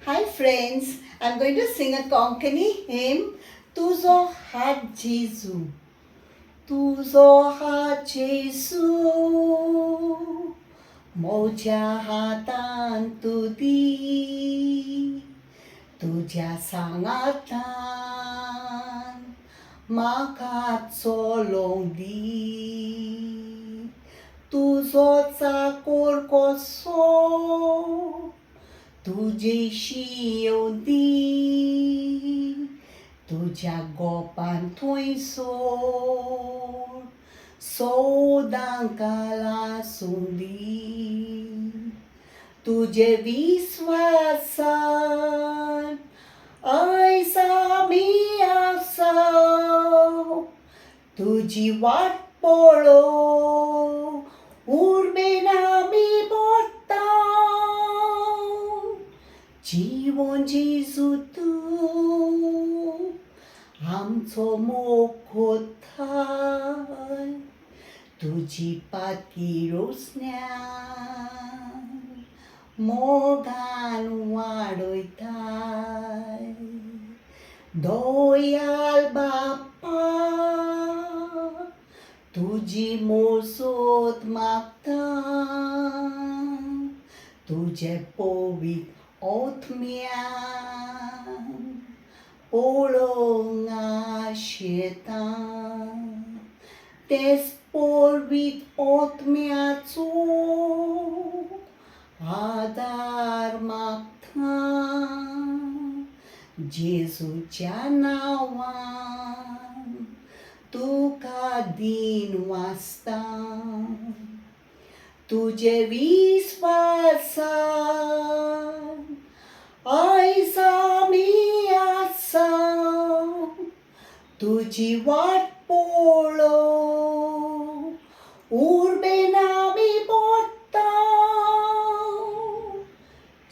Hi friends, I'm going to sing a Konkani hymn. Tuzo hat Jesu. Tuzo hat Jesu. Moja hatan tudi. Tuja sangatan. Makatsolong di. Tuzo sakur koso. तुझ्याशी येऊदी तुझ्या गोपान थंय सोड सोदांकाला सोंदी तुझे विश्वासान आयज आमी आसाव तुझी वाट पळो उर्बेन आमी जीवन जेजू तूं आमचो मोखोताय तुजी पातकी रोसण्यान मोगान वाडयताय दोयाल बाप्पा तुजी मोसोत मागता तुजे पवित्र Otmian Polonga Shetan Desporvit Otmiacu Adar Maktan Jesuच्या नावान तुका दिन वाचता तुझे विश्वासान आयज आमी आसाव तुजी वाट पळो उर्बेन आमी पोट्टाव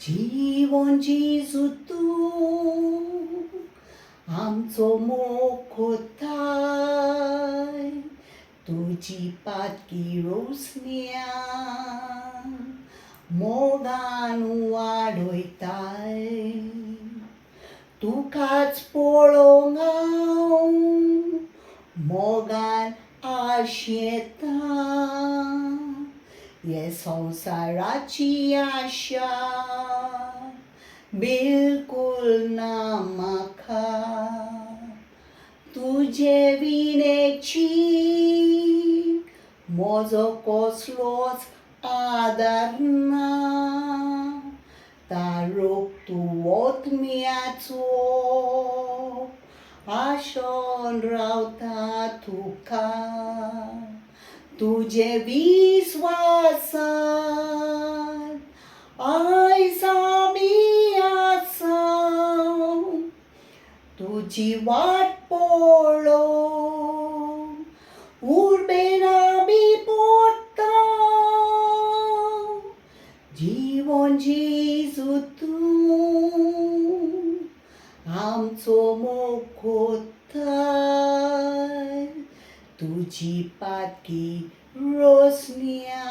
जीवन जेजू तूं आमचो मोखोताय तुजी पातकी रोसण्यान मोगान वाडयताय तुकाच पळोवंक हांव मोगान आशेता हे संवसाराची आशा बिलकुल ना म्हाका तुजे विनेची म्हजो कसलोच आदार ना तारोक तूं ओतम्याचो आशोन रावता तुका तुजे विश्वासान आयज आमी आसाव तुजी वाट पळो उर्बेन आमी पोट्टाव जीवन जेजू तूं आमचो मोखोताय तुजी पातकी रोसण्यान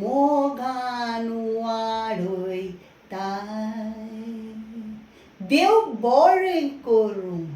मोगान वाडयताय देव बरें करूं.